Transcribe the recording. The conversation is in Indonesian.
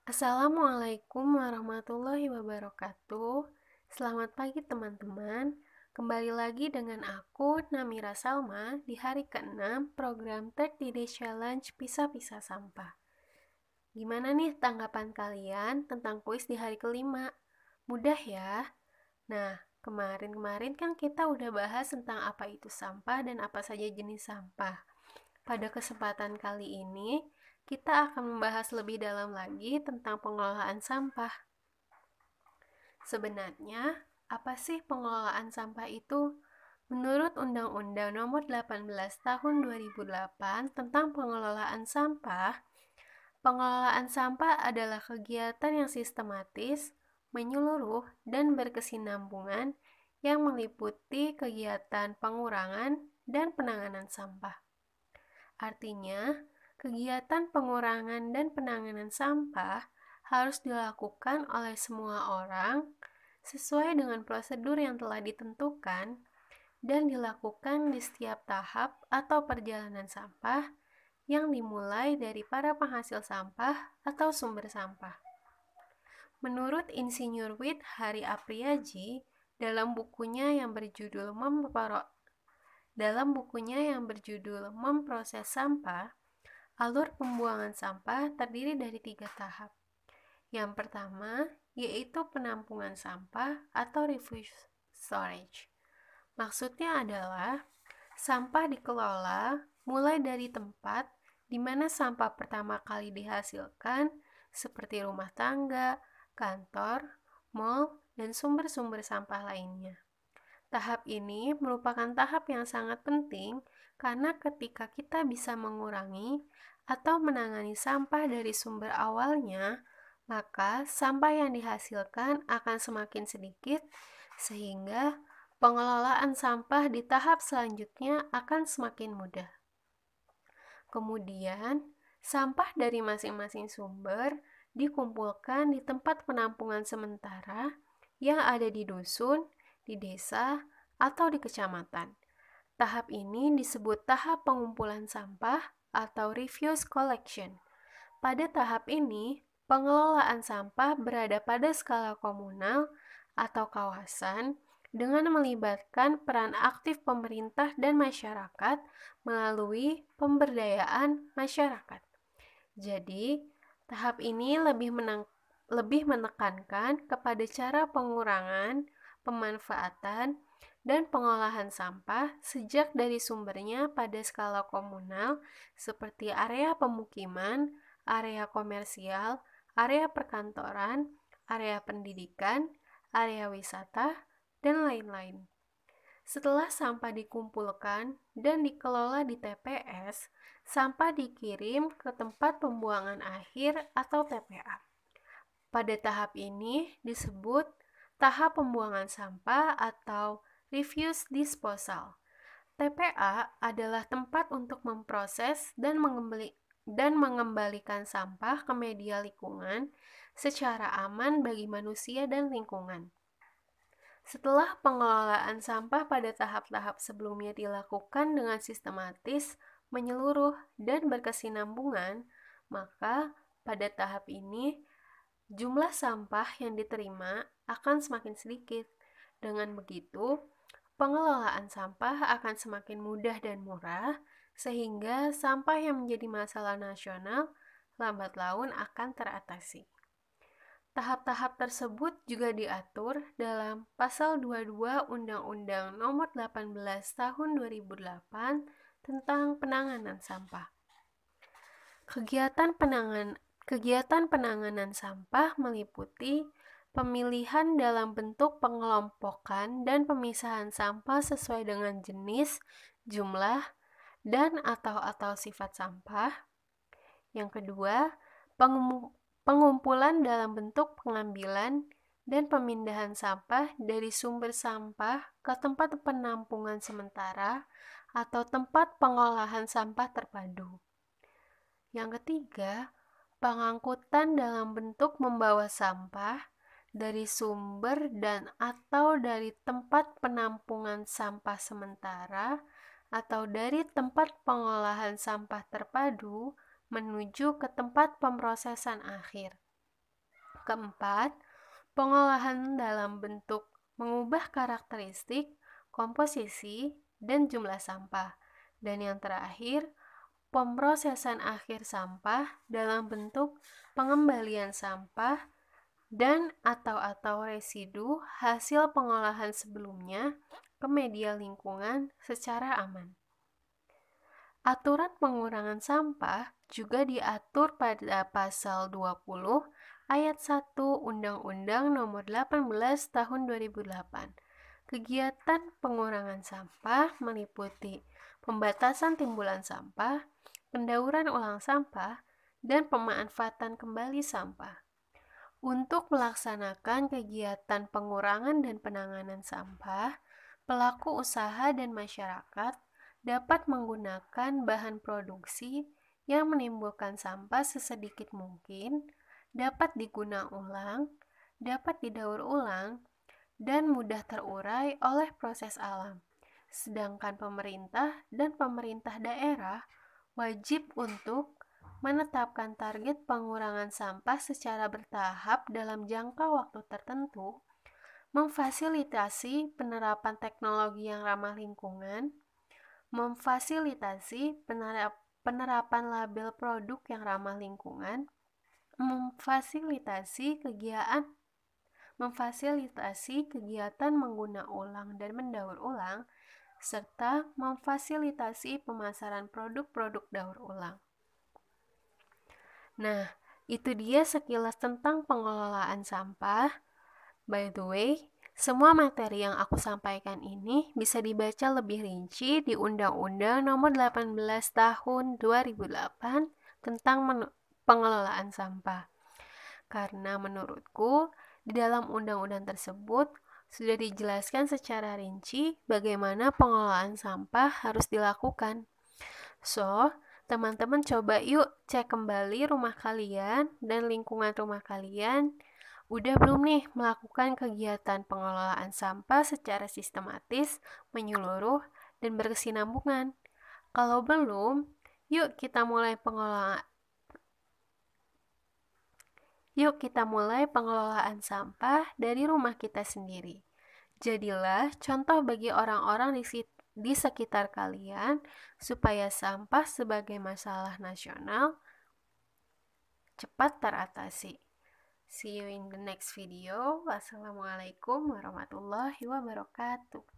Assalamualaikum warahmatullahi wabarakatuh. Selamat pagi teman-teman. Kembali lagi dengan aku, Namira Salma, di hari ke-6 program 30 Day Challenge Pisah-Pisah Sampah. Gimana nih tanggapan kalian tentang kuis di hari kelima? Mudah ya? Nah, kemarin kan kita udah bahas tentang apa itu sampah dan apa saja jenis sampah. Pada kesempatan kali ini, kita akan membahas lebih dalam lagi tentang pengelolaan sampah. Sebenarnya, apa sih pengelolaan sampah itu? Menurut Undang-Undang Nomor 18 Tahun 2008 tentang pengelolaan sampah adalah kegiatan yang sistematis, menyeluruh, dan berkesinambungan yang meliputi kegiatan pengurangan dan penanganan sampah. Artinya, kegiatan pengurangan dan penanganan sampah harus dilakukan oleh semua orang sesuai dengan prosedur yang telah ditentukan dan dilakukan di setiap tahap atau perjalanan sampah yang dimulai dari para penghasil sampah atau sumber sampah. Menurut Insinyur Wit Hari Apriyaji, dalam bukunya yang berjudul Memproses Sampah, alur pembuangan sampah terdiri dari 3 tahap. Yang pertama, yaitu penampungan sampah atau refuse storage. Maksudnya adalah sampah dikelola mulai dari tempat di mana sampah pertama kali dihasilkan, seperti rumah tangga, kantor, mal, dan sumber-sumber sampah lainnya. Tahap ini merupakan tahap yang sangat penting karena ketika kita bisa mengurangi atau menangani sampah dari sumber awalnya, maka sampah yang dihasilkan akan semakin sedikit sehingga pengelolaan sampah di tahap selanjutnya akan semakin mudah. Kemudian, sampah dari masing-masing sumber dikumpulkan di tempat penampungan sementara yang ada di dusun, di desa, atau di kecamatan. Tahap ini disebut tahap pengumpulan sampah atau refuse collection. Pada tahap ini, pengelolaan sampah berada pada skala komunal atau kawasan dengan melibatkan peran aktif pemerintah dan masyarakat melalui pemberdayaan masyarakat. Jadi, tahap ini lebih menekankan kepada cara pengurangan, pemanfaatan, dan pengolahan sampah sejak dari sumbernya pada skala komunal seperti area pemukiman, area komersial, area perkantoran, area pendidikan, area wisata, dan lain-lain. Setelah sampah dikumpulkan dan dikelola di TPS, sampah dikirim ke tempat pembuangan akhir atau TPA. Pada tahap ini disebut tahap pembuangan sampah atau refuse disposal. TPA adalah tempat untuk memproses dan mengembalikan sampah ke media lingkungan secara aman bagi manusia dan lingkungan. Setelah pengelolaan sampah pada tahap-tahap sebelumnya dilakukan dengan sistematis, menyeluruh, dan berkesinambungan, maka pada tahap ini jumlah sampah yang diterima akan semakin sedikit. Dengan begitu, pengelolaan sampah akan semakin mudah dan murah, sehingga sampah yang menjadi masalah nasional lambat laun akan teratasi. Tahap-tahap tersebut juga diatur dalam Pasal 22 Undang-Undang Nomor 18 Tahun 2008 tentang penanganan sampah. Kegiatan penanganan sampah meliputi pemilihan dalam bentuk pengelompokan dan pemisahan sampah sesuai dengan jenis, jumlah, dan atau sifat sampah. Yang kedua, pengumpulan dalam bentuk pengambilan dan pemindahan sampah dari sumber sampah ke tempat penampungan sementara atau tempat pengolahan sampah terpadu. Yang ketiga, pengangkutan dalam bentuk membawa sampah dari sumber dan atau dari tempat penampungan sampah sementara atau dari tempat pengolahan sampah terpadu menuju ke tempat pemrosesan akhir. Keempat, pengolahan dalam bentuk mengubah karakteristik, komposisi, dan jumlah sampah. Dan yang terakhir, pemrosesan akhir sampah dalam bentuk pengembalian sampah dan atau residu hasil pengolahan sebelumnya ke media lingkungan secara aman. Aturan pengurangan sampah juga diatur pada pasal 20 ayat 1 Undang-Undang Nomor 18 Tahun 2008. Kegiatan pengurangan sampah meliputi pembatasan timbulan sampah, pendauran ulang sampah, dan pemanfaatan kembali sampah. Untuk melaksanakan kegiatan pengurangan dan penanganan sampah, pelaku usaha dan masyarakat dapat menggunakan bahan produksi yang menimbulkan sampah sesedikit mungkin, dapat diguna ulang, dapat didaur ulang, dan mudah terurai oleh proses alam. Sedangkan pemerintah dan pemerintah daerah wajib untuk menetapkan target pengurangan sampah secara bertahap dalam jangka waktu tertentu, memfasilitasi penerapan teknologi yang ramah lingkungan, memfasilitasi penerapan label produk yang ramah lingkungan, memfasilitasi kegiatan mengguna ulang dan mendaur ulang, serta memfasilitasi pemasaran produk-produk daur ulang. Nah, itu dia sekilas tentang pengelolaan sampah. By the way, semua materi yang aku sampaikan ini bisa dibaca lebih rinci di Undang-Undang Nomor 18 Tahun 2008 tentang pengelolaan sampah. Karena menurutku, di dalam undang-undang tersebut sudah dijelaskan secara rinci bagaimana pengelolaan sampah harus dilakukan. So, teman-teman coba yuk cek kembali rumah kalian dan lingkungan rumah kalian. Udah belum nih melakukan kegiatan pengelolaan sampah secara sistematis, menyeluruh, dan berkesinambungan? Kalau belum, yuk kita mulai pengelolaan sampah dari rumah kita sendiri. Jadilah contoh bagi orang-orang di sekitar kalian supaya sampah sebagai masalah nasional cepat teratasi. See you in the next video. Wassalamualaikum warahmatullahi wabarakatuh.